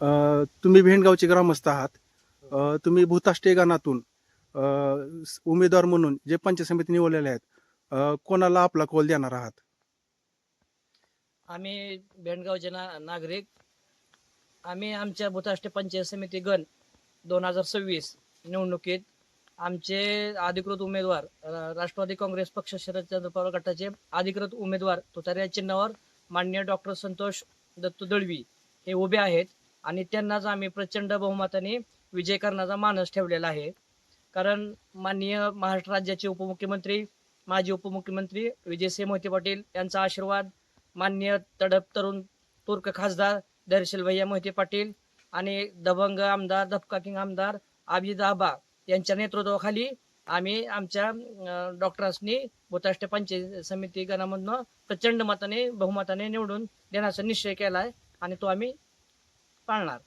तुम्ही भेंडगावचे ग्रामस्थ आहात. तुम्ही भूताष्टे गणातून उमेदवार म्हणून जे पंचायत समिती निवडलेले आहेत, कोणाला आपला कौल देणार आहात? आम्ही भेंडगावचे नागरिक. आम्ही आमच्या भूताष्टे पंचायत समिती गण 2026 निवडणुकीत आमचे अधिकृत उमेदवार राष्ट्रवादी काँग्रेस पक्ष शरदचंद्र पवार गटाचे अधिकृत उमेदवार तुतारी या चिन्हावर माननीय डॉक्टर संतोष दत्तू दळवी हे उभे आहेत आणि त्यांनाच आम्ही प्रचंड बहुमताने विजय करण्याचा मानस ठेवलेला आहे. कारण माननीय महाराष्ट्र राज्याचे उपमुख्यमंत्री माजी उपमुख्यमंत्री विजयसिंह मोहिते पाटील यांचा आशीर्वाद, माननीय तडफ तरुण तुर्क खासदार दर्शल भैया मोहिते पाटील आणि दबंग आमदार दबका किंग आमदार अभिजित आबा यांच्या नेतृत्वाखाली आम्ही आमच्या डॉक्टर्सनी भूताष्टे पंचायत समिती गणामधनं प्रचंड मताने बहुमताने निवडून देण्याचा निश्चय केला आहे आणि तो आम्ही पाळणार.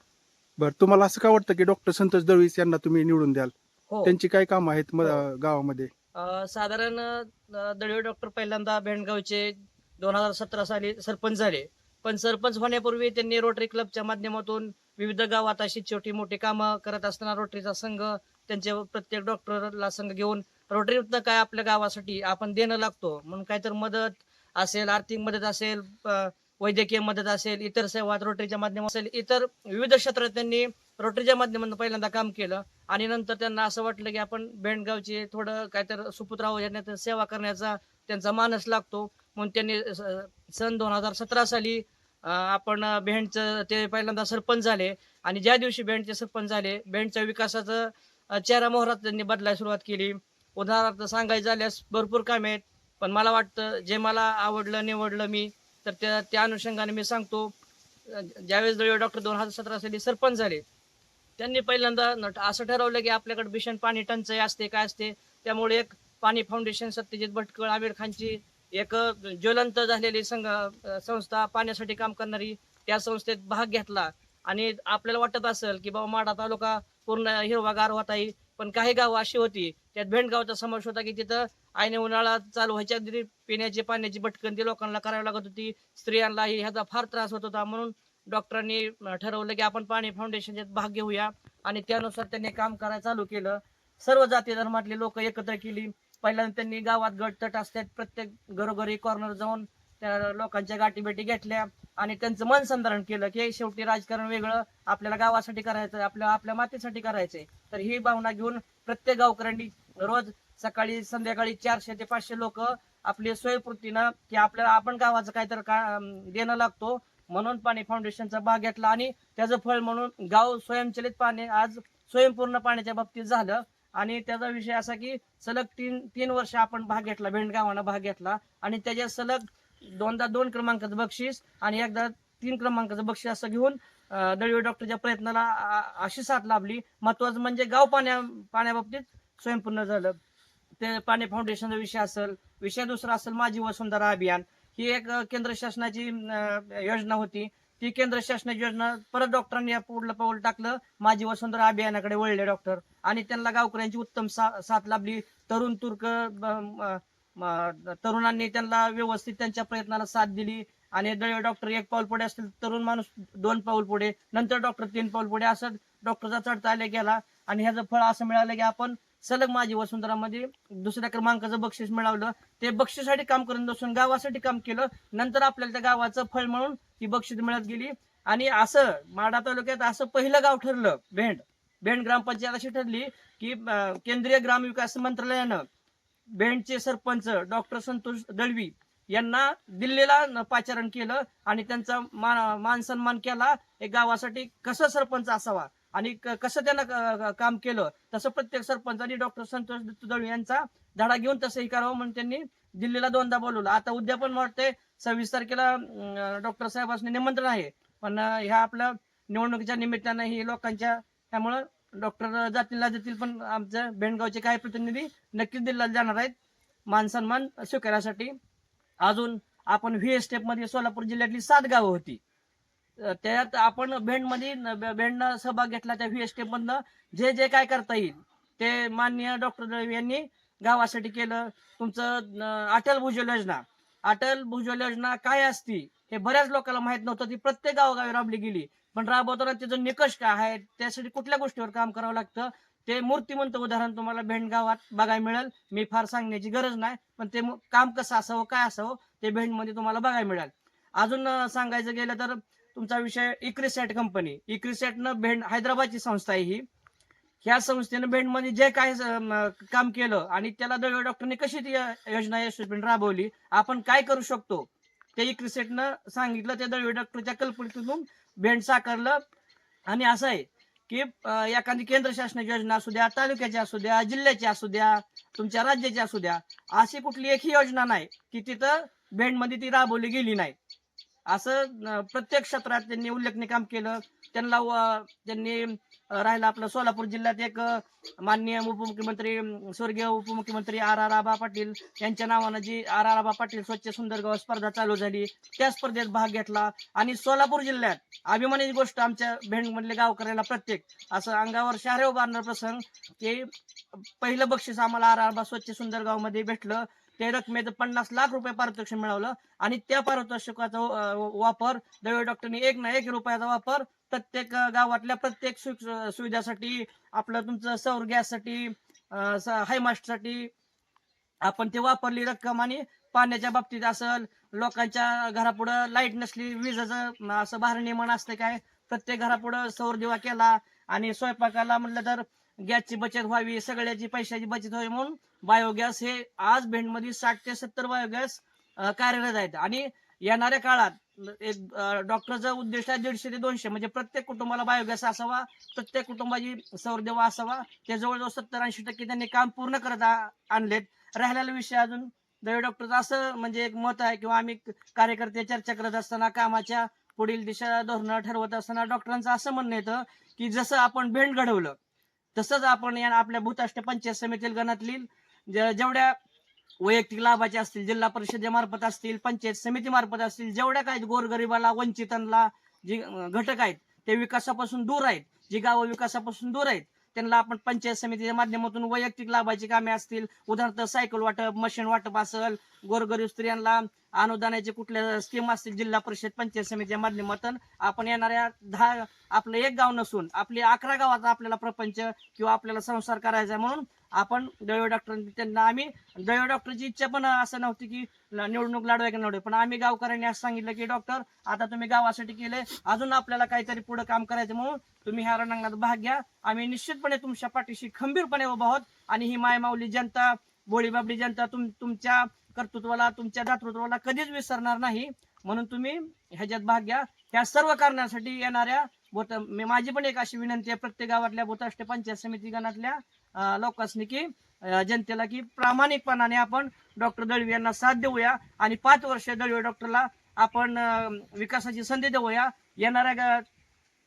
बरं, तुम्हाला असं का वाटतं की डॉक्टर संतोष दळवी यांना तुम्ही निवडून द्याल? हो, त्यांची काय कामं आहेत हो. गावामध्ये? साधारण दळवे डॉक्टर पहिल्यांदा भेंडगावचे 2017 साली सरपंच झाले. पण सरपंच होण्यापूर्वी त्यांनी रोटरी क्लबच्या माध्यमातून विविध गावात अशी छोटी मोठी कामं करत असताना रोटरीचा संघ त्यांच्या प्रत्येक डॉक्टरला संघ घेऊन रोटरीतनं काय आपल्या गावासाठी आपण देणं लागतो म्हणून काहीतरी मदत असेल, आर्थिक मदत असेल, वैद्यकीय मदत असेल, इतर सेवा रोटरीच्या माध्यमातून असेल, इतर विविध क्षेत्रात त्यांनी रोटरीच्या माध्यमातून पहिल्यांदा काम केलं आणि नंतर त्यांना असं वाटलं की आपण भेंडगावचे थोडं काहीतरी सुपुत्र याच्यात सेवा करण्याचा त्यांचा मानस लागतो म्हणून त्यांनी सन 2017 साली आपण भेंडचं ते पहिल्यांदा सरपंच झाले आणि ज्या दिवशी भेंडचे सरपंच झाले भेंडच्या विकासाचं चेहरा मोहरात त्यांनी बदलायला सुरुवात केली. उदाहरणार्थ सांगायचं झाल्यास भरपूर कामे आहेत, पण मला वाटतं जे मला आवडलं निवडलं मी तर त्या अनुषंगाने मी सांगतो. ज्यावेळेस दळवे डॉक्टर 2017 साली सरपंच झाले त्यांनी पहिल्यांदा असं ठरवलं की आपल्याकडे भीषण पाणी टंचाई असते काय असते, त्यामुळे एक पाणी फाउंडेशन सत्यजित भटकळ आमिर खानची एक ज्वलंत झालेली संस्था पाण्यासाठी काम करणारी त्या संस्थेत भाग घेतला आणि आपल्याला वाटत असेल की बाबा माढा तालुका पूर्ण हिरवागार होता येईल, पण काही गावं अशी होती त्यात भेंडगावचा समावेश होता की तिथं आईने उन्हाळा चालू व्हायच्या आधी पिण्याची पाण्याची भटकंती लोकांना करावी लागत होती, स्त्रियांनाही ह्याचा फार त्रास होत होता. म्हणून डॉक्टरांनी ठरवलं की आपण पाणी फाउंडेशनच्यात भाग घेऊया आणि त्यानुसार त्यांनी काम करायला चालू केलं. सर्व जाती धर्मातले लोक एकत्र केली. पहिल्यांदा त्यांनी गावात गट तट असतात प्रत्येक घरोघरी कॉर्नर जाऊन त्या लोकांच्या गाठीभेटी घेतल्या आणि त्यांचं मन संधारण केलं की शेवटी राजकारण वेगळं, आपल्याला गावासाठी करायचं, आपल्या मातीसाठी करायचंय. तर ही भावना घेऊन प्रत्येक गावकऱ्यांनी रोज सकाळी संध्याकाळी 400 ते 500 लोक आपली सोयीपूर्तीनं की आपल्याला आपण गावाचं काहीतरी देणं लागतो म्हणून पाणी फाउंडेशनचा भाग घेतला आणि त्याचं फळ म्हणून गाव स्वयंचलित पाणी आज स्वयंपूर्ण पाण्याच्या बाबतीत झालं. आणि त्याचा विषय असा की सलग तीन वर्ष आपण भाग घेतला, भेंडगावानं भाग घेतला आणि त्याच्या सलग दोनदा 2 क्रमांकाचं बक्षीस आणि एकदा 3 क्रमांकाचं बक्षीस असं घेऊन दळवे डॉक्टरच्या प्रयत्नाला अशी साथ लाभली. महत्वाचं म्हणजे गाव पाण्याबाबतीत स्वयंपूर्ण झालं. ते पाणी फाउंडेशनचा विषय असेल, विषय दुसरा असेल माझी वसुंधरा अभियान, ही एक केंद्र शासनाची योजना होती. ती केंद्र शासनाची योजना परत डॉक्टरांनी पुढलं पाऊल टाकलं, माझी वसुंधरा अभियानाकडे वळले डॉक्टर आणि त्यांना गावकऱ्यांची उत्तम साथ लाभली. तरुण तुर्क तरुणांनी त्यांना व्यवस्थित त्यांच्या प्रयत्नाला साथ दिली आणि दळवे डॉक्टर 1 पाऊल पुढे असतील, तरुण माणूस 2 पाऊल पुढे, नंतर डॉक्टर 3 पाऊल पुढे, असं डॉक्टरचा चढता आले गेला आणि ह्याचं फळ असं मिळालं की आपण सलग माझी वसुंधरामध्ये 2ऱ्या क्रमांकाचं बक्षीस मिळवलं. ते बक्षीसाठी काम करून नसून गावासाठी काम केलं. नंतर आपल्याला त्या गावाचं फळ म्हणून ती बक्षीस मिळत गेली आणि असं माढा तालुक्यात असं पहिलं गाव ठरलं भेंड ग्रामपंचायत अशी ठरली की केंद्रीय ग्रामविकास मंत्रालयानं भेंडचे सरपंच डॉक्टर संतोष दळवी यांना दिल्लीला पाचारण केलं आणि त्यांचा मान सन्मान केला. एक गावासाठी कसं सरपंच असावा आणि कसं त्यानं काम केलं तसं प्रत्येक सरपंचांनी डॉक्टर संतोष दळवी यांचा धडा घेऊन तसंही करावं म्हणून त्यांनी दिल्लीला 2दा बोलवलं. आता उद्या पण वाटतंय 26 तारखेला डॉक्टर साहेबांनी निमंत्रण आहे, पण ह्या आपल्या निवडणुकीच्या निमित्तानं ही लोकांच्या त्यामुळं डॉक्टर जातील पण आमच्या भेंडगावचे काही प्रतिनिधी नक्कीच दिल्लीला जाणार आहेत मान सन्मान स्वीकारण्यासाठी. अजून आपण व्ही स्टेप मध्ये सोलापूर जिल्ह्यातली 7 गावं होती, त्यात आपण भेंडनं सहभाग घेतला. त्या व्ही स्टेप मधनं जे काय करता येईल ते माननीय डॉक्टर दळवी यांनी गावासाठी केलं. तुमचं अटल भूजल योजना काय असती हे बऱ्याच लोकांना माहित नव्हतं. ती प्रत्येक गावोगावी राबली गेली. पण राबवताना त्याचं निकष काय आहे, त्यासाठी कुठल्या गोष्टीवर काम करावं लागतं, ते मूर्तिमंत उदाहरण तुम्हाला भेंड गावात बघायला मिळेल. मी फार सांगण्याची गरज नाही, पण ते काम कसं असावं, काय असावं, ते भेंडमध्ये तुम्हाला बघायला मिळेल. अजून सांगायचं गेलं तर तुमचा विषय इक्रिसॅट कंपनी. इक्रिसॅटनं भेंड हैदराबादची संस्था आहे ही. ह्या संस्थेनं भेंडमध्ये जे काय काम केलं आणि त्याला दळवे डॉक्टरने कशी ती योजना यशस्वीपणे राबवली, आपण काय करू शकतो, ते इक्रिसेटनं सांगितलं. त्या दळवे डॉक्टरच्या कल्पनेतून भेंड साकारलं. आणि असं आहे की एखादी केंद्र शासनाची योजना असू द्या, तालुक्याची असू द्या, जिल्ह्याची असू द्या, तुमच्या राज्याची असू द्या, अशी कुठली एकही योजना नाही की तिथं भेंडमध्ये ती राबवली गेली नाही. असं प्रत्येक क्षेत्रात त्यांनी उल्लेखनीय काम केलं. त्यांनी राहिला आपलं सोलापूर जिल्ह्यात एक माननीय उपमुख्यमंत्री स्वर्गीय उपमुख्यमंत्री आबा पाटील यांच्या नावानं जी आबा पाटील स्वच्छ सुंदर गाव स्पर्धा चालू झाली, त्या स्पर्धेत भाग घेतला. आणि सोलापूर जिल्ह्यात अभिमानाची गोष्ट आमच्या भेंडमधल्या गावकऱ्याला प्रत्येक असं अंगावर शहरे उभारणार प्रसंग की पहिलं बक्षीस आम्हाला आबा स्वच्छ सुंदर गाव मध्ये भेटलं. ते रकमेचं 50 लाख रुपये पारितोषिक मिळवलं. आणि त्या पारितोषिकाचा वापर दळवे डॉक्टरनी एक ना एक रुपयाचा वापर प्रत्येक गावातल्या प्रत्येक सुविधासाठी, आपलं तुमचं सौर गॅससाठी, हायमास्टसाठी आपण ते वापरली रक्कम. आणि पाण्याच्या बाबतीत असेल, लोकांच्या घरापुढं लाईट नसली, विजेचं असं भारनियमन असतं काय, प्रत्येक घरापुढं सौर दिवा केला. आणि स्वयंपाकाला म्हटलं तर गॅसची बचत व्हावी, सगळ्याची पैशाची बचत व्हावी म्हणून बायोगॅस हे आज भेंडमध्ये 60 ते 70 बायोगॅस कार्यरत आहेत. आणि येणाऱ्या काळात एक डॉक्टरचं उद्दिष्ट आहे 150 ते 200, म्हणजे प्रत्येक कुटुंबाला बायोगॅस असावा, प्रत्येक कुटुंबाची सौर दिवा असावा. ते जवळजवळ 70-80% त्यांनी काम पूर्ण करत आणलेत. राहिलेला विषय अजून दळवे डॉक्टरचं असं म्हणजे एक मत आहे, किंवा आम्ही कार्यकर्ते चर्चा करत असताना कामाच्या पुढील दिशा धोरणं ठरवत असताना डॉक्टरांचं असं म्हणणं येतं की जसं आपण भेंड घडवलं तसंच आपण या आपल्या भूताष्ट पंचायत समिती गणातली जेवढ्या वैयक्तिक लाभाचे असतील, जिल्हा परिषदेमार्फत असतील, पंचायत समिती मार्फत असतील, जेवढ्या काही गोरगरिबाला, वंचितांना जी घटक आहेत ते विकासापासून दूर आहेत, जी गावं विकासापासून दूर आहेत, त्यांना आपण पंचायत समितीच्या माध्यमातून वैयक्तिक लाभाची कामे असतील, उदाहरणार्थ सायकल वाटप, मशीन वाटप असेल, गोरगरीब स्त्रियांना अनुदानाचे कुठल्या स्कीम असतील, जिल्हा परिषद पंचायत समितीच्या माध्यमातून आपण येणाऱ्या आपलं एक गाव नसून आपली 11 गावाचा आपल्याला प्रपंच किंवा आपल्याला संसार करायचा, म्हणून आपण दळवे डॉक्टर त्यांना आम्ही दळवे डॉक्टरची इच्छा पण असं नव्हती की निवडणूक लढवाय की निवडे, पण आम्ही गावकऱ्यांनी असं सांगितलं की डॉक्टर आता तुम्ही गावासाठी केले, अजून आपल्याला काहीतरी पुढे काम करायचं, म्हणून तुम्ही ह्या रणांगणात भाग घ्या. आम्ही निश्चितपणे तुमच्या पाठीशी खंबीरपणे उभा आहोत. आणि ही मायमाऊली जनता, बोळीबाबडी जनता तुमच्या कर्तृत्वाला, तुमच्या दातृत्वाला कधीच विसरणार नाही. म्हणून तुम्ही ह्याच्यात भाग घ्या. ह्या सर्व कारणासाठी येणाऱ्या माझी पण एक अशी विनंती आहे प्रत्येक गावातल्या भूताष्ट पंचायत समिती गणातल्या लोकांनी की जनतेला की प्रामाणिकपणाने आपण डॉक्टर दळवी यांना साथ देऊया आणि 5 वर्ष दळवी डॉक्टरला आपण विकासाची संधी देऊया. येणाऱ्या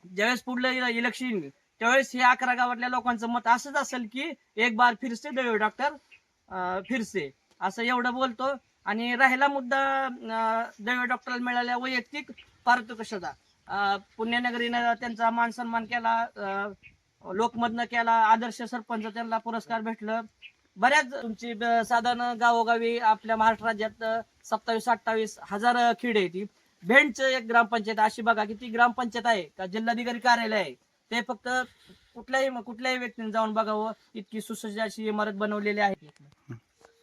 ज्यावेळेस पुढलं इलेक्शन त्यावेळेस हे 11 गावातल्या लोकांचं मत असंच असेल की एक बार फिरसे दळवी डॉक्टर फिरसे, असं एवढं बोलतो. आणि राहिला मुद्दा दळवी डॉक्टरला मिळाल्या वैयक्तिक पारितोषिकाचा, पुण्यनगरीनं त्यांचा मान सन्मान केला, लोकमतनं केला, आदर्श सरपंच त्यांना पुरस्कार भेटलं. बऱ्याच तुमची साधारण गावोगावी आपल्या महाराष्ट्र राज्यात 27-28 हजार खेडे आहे. ती भेंडचं एक ग्रामपंचायत अशी बघा की ती ग्रामपंचायत आहे का जिल्हाधिकारी कार्यालय आहे, ते फक्त कुठल्याही व्यक्तीने जाऊन बघावं, इतकी सुसज्ज अशी इमारत बनवलेली आहे.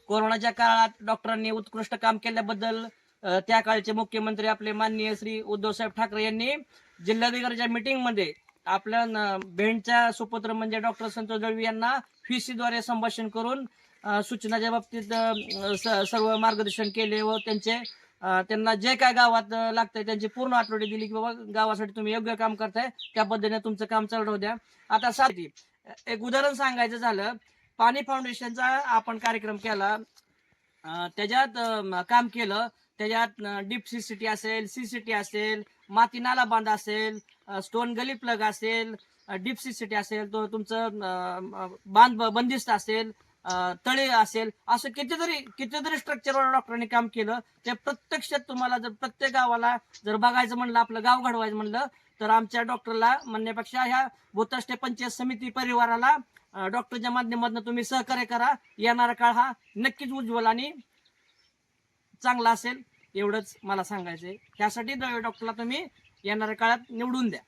कोरोनाच्या काळात डॉक्टरांनी उत्कृष्ट काम केल्याबद्दल त्या काळचे मुख्यमंत्री आपले माननीय श्री उद्धवसाहेब ठाकरे यांनी जिल्हाधिकाऱ्याच्या मीटिंग मध्ये आपल्या भेंडच्या सुपुत्र म्हणजे डॉक्टर संतोष दळवी यांना व्हीसीद्वारे संभाषण करून सूचनाच्या बाबतीत सर्व मार्गदर्शन केले व त्यांना जे काय गावात लागतंय त्यांची पूर्ण आठवडी दिली की बाबा गावासाठी तुम्ही योग्य काम करताय, त्या पद्धतीने तुमचं काम चालू द्या. आता साधी एक उदाहरण सांगायचं झालं, पाणी फाउंडेशनचा आपण कार्यक्रम केला, त्याच्यात काम केलं. त्याच्यात डीप सीसीटी असेल, सीसीटी असेल, माती नाला बांध असेल, स्टोन गली प्लग असेल, डीप सीसीटी असेल, तो तुमचं बांध बंदिस्त असेल, तळे असेल, असं कितीतरी स्ट्रक्चरवर डॉक्टरांनी काम केलं. ते प्रत्यक्षात तुम्हाला जर प्रत्येक गावाला जर बघायचं म्हणलं, आपलं गाव घडवायचं म्हणलं, तर आमच्या डॉक्टरला म्हणण्यापेक्षा ह्या भूताष्ट पंचायत समिती परिवाराला डॉक्टरच्या माध्यमातून तुम्ही सहकार्य करा. येणारा काळ हा नक्कीच उज्ज्वल आणि चांगला असेल. एवढंच मला सांगायचंय. ह्यासाठी दळवे डॉक्टरला तुम्ही येणाऱ्या काळात निवडून द्या.